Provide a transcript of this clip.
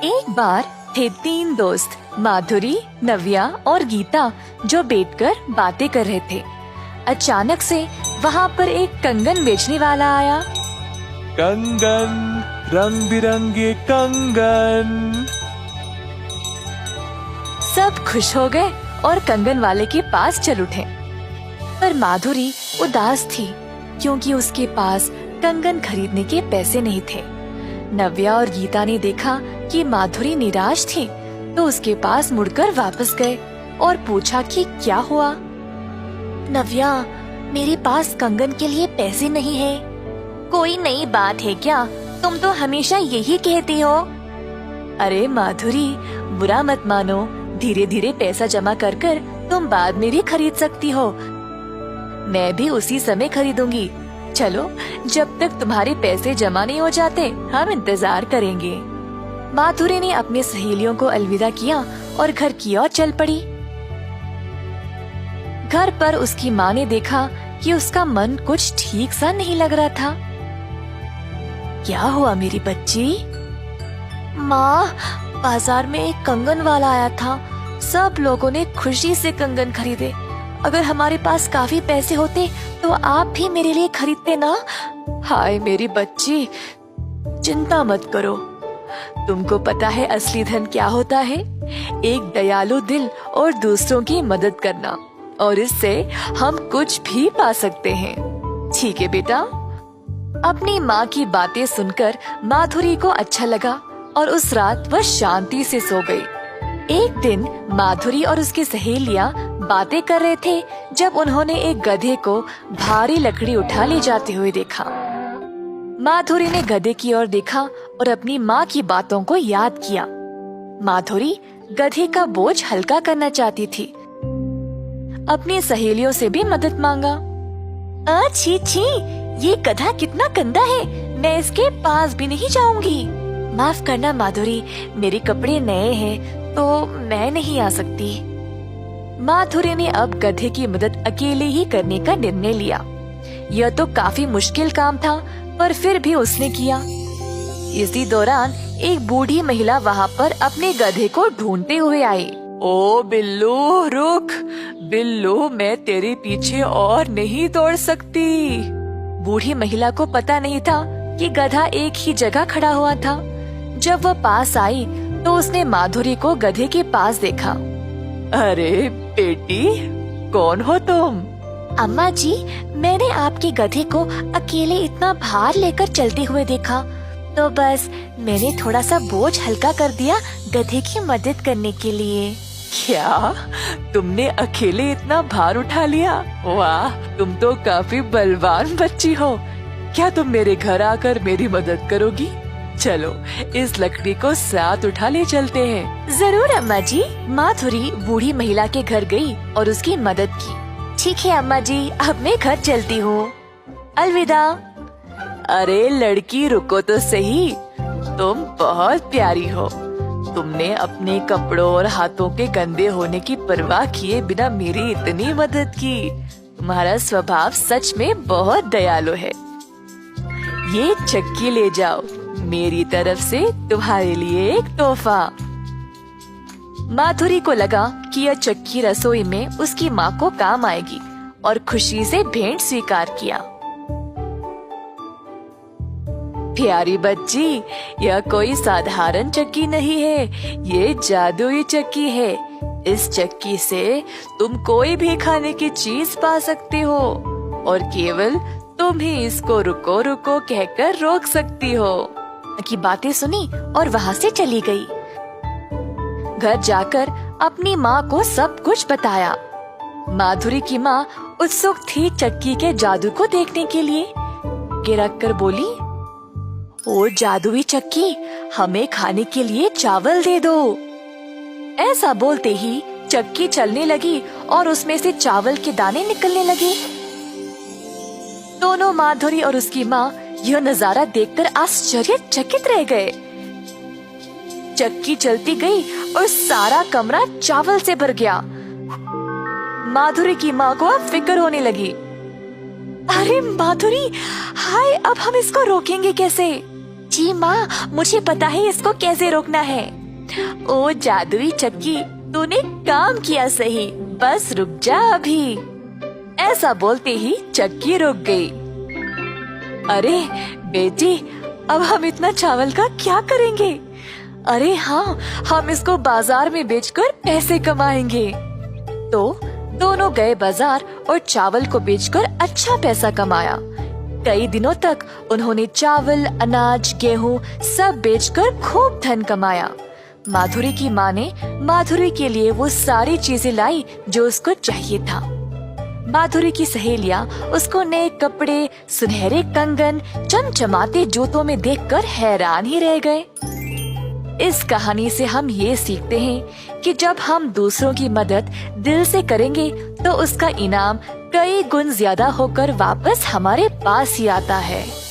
एक बार थे 3 दोस्त माधुरी, नव्या और गीता जो बैठकर बातें कर रहे थे। अचानक से वहाँ पर एक कंगन बेचने वाला आया। कंगन, रंग बिरंगे कंगन। सब खुश हो गए और कंगन वाले के पास चल उठे। पर माधुरी उदास थी क्योंकि उसके पास कंगन खरीदने के पैसे नहीं थे। नव्या और गीता ने देखा कि माधुरी निराश थी तो उसके पास मुड़कर वापस गए और पूछा कि क्या हुआ। नव्या, मेरे पास कंगन के लिए पैसे नहीं है। कोई नई बात है क्या? तुम तो हमेशा यही कहती हो। अरे माधुरी, बुरा मत मानो, धीरे धीरे पैसा जमा कर कर तुम बाद में भी खरीद सकती हो। मैं भी उसी समय खरीदूंगी। चलो, जब तक तुम्हारे पैसे जमा नहीं हो जाते हम इंतजार करेंगे। माधुरी ने अपनी सहेलियों को अलविदा किया और घर की ओर चल पड़ी। घर पर उसकी माँ ने देखा कि उसका मन कुछ ठीक सा नहीं लग रहा था। क्या हुआ मेरी बच्ची? माँ, बाजार में एक कंगन वाला आया था। सब लोगों ने खुशी से कंगन खरीदे। अगर हमारे पास काफी पैसे होते तो आप भी मेरे लिए खरीदते ना। हाय मेरी बच्ची, चिंता मत करो। तुमको पता है असली धन क्या होता है? एक दयालु दिल और दूसरों की मदद करना, और इससे हम कुछ भी पा सकते हैं। ठीक है बेटा। अपनी माँ की बातें सुनकर माधुरी को अच्छा लगा और उस रात वह शांति से सो गई। एक दिन माधुरी और उसकी सहेलियाँ बातें कर रहे थे जब उन्होंने एक गधे को भारी लकड़ी उठा ले जाते हुए देखा। माधुरी ने गधे की ओर देखा और अपनी माँ की बातों को याद किया। माधुरी गधे का बोझ हल्का करना चाहती थी। अपनी सहेलियों से भी मदद मांगा। छी छी, ये गधा कितना गंदा है, मैं इसके पास भी नहीं जाऊंगी। माफ करना माधुरी, मेरे कपड़े नए हैं तो मैं नहीं आ सकती। माधुरी ने अब गधे की मदद अकेले ही करने का निर्णय लिया। यह तो काफी मुश्किल काम था, पर फिर भी उसने किया। इसी दौरान एक बूढ़ी महिला वहाँ पर अपने गधे को ढूंढते हुए आई। ओ बिल्लू, रुक। बिल्लू, मैं तेरे पीछे और नहीं दौड़ सकती। बूढ़ी महिला को पता नहीं था कि गधा एक ही जगह खड़ा हुआ था। जब वह पास आई तो उसने माधुरी को गधे के पास देखा। अरे बेटी, कौन हो तुम? अम्मा जी, मैंने आपके गधे को अकेले इतना भार लेकर चलते हुए देखा तो बस मैंने थोड़ा सा बोझ हल्का कर दिया गधे की मदद करने के लिए। क्या तुमने अकेले इतना भार उठा लिया? वाह, तुम तो काफी बलवान बच्ची हो। क्या तुम मेरे घर आकर मेरी मदद करोगी? चलो, इस लकड़ी को साथ उठा ले चलते हैं। जरूर अम्मा जी। माधुरी बूढ़ी महिला के घर गई और उसकी मदद की। ठीक है अम्मा जी, अब मैं घर चलती हूँ। अलविदा। अरे लड़की, रुको तो सही। तुम बहुत प्यारी हो। तुमने अपने कपड़ों और हाथों के गंदे होने की परवाह किए बिना मेरी इतनी मदद की। तुम्हारा स्वभाव सच में बहुत दयालु है। ये चक्की ले जाओ, मेरी तरफ से तुम्हारे लिए एक तोहफा। माधुरी को लगा कि यह चक्की रसोई में उसकी माँ को काम आएगी और खुशी से भेंट स्वीकार किया। प्यारी बच्ची, यह कोई साधारण चक्की नहीं है, ये जादुई चक्की है। इस चक्की से तुम कोई भी खाने की चीज पा सकते हो और केवल तुम ही इसको रुको रुको कहकर रोक सकती हो। की बातें सुनी और वहाँ से चली गई। घर जाकर अपनी माँ को सब कुछ बताया। माधुरी की माँ उत्सुक थी चक्की के जादू को देखने के लिए। गिरक कर बोली, ओ जादुई चक्की, हमें खाने के लिए चावल दे दो। ऐसा बोलते ही चक्की चलने लगी और उसमें से चावल के दाने निकलने लगे। दोनों माधुरी और उसकी माँ यह नजारा देखकर आश्चर्यचकित रह गए। चक्की चलती गई और सारा कमरा चावल से भर गया। माधुरी की माँ को अब फिक्र होने लगी। अरे माधुरी, हाय, अब हम इसको रोकेंगे कैसे? जी माँ, मुझे पता है इसको कैसे रोकना है। ओ जादुई चक्की, तूने काम किया सही, बस रुक जा अभी। ऐसा बोलते ही चक्की रुक गई। अरे बेटी, अब हम इतना चावल का क्या करेंगे? अरे हाँ, हम इसको बाजार में बेचकर पैसे कमाएंगे। तो दोनों गए बाजार और चावल को बेचकर अच्छा पैसा कमाया। कई दिनों तक उन्होंने चावल, अनाज, गेहूं सब बेचकर खूब धन कमाया। माधुरी की माँ ने माधुरी के लिए वो सारी चीजें लाई जो उसको चाहिए था। माधुरी की सहेलियां उसको नए कपड़े, सुनहरे कंगन, चमचमाते जूतों में देखकर हैरान ही रह गए। इस कहानी से हम ये सीखते हैं कि जब हम दूसरों की मदद दिल से करेंगे तो उसका इनाम कई गुण ज्यादा होकर वापस हमारे पास ही आता है।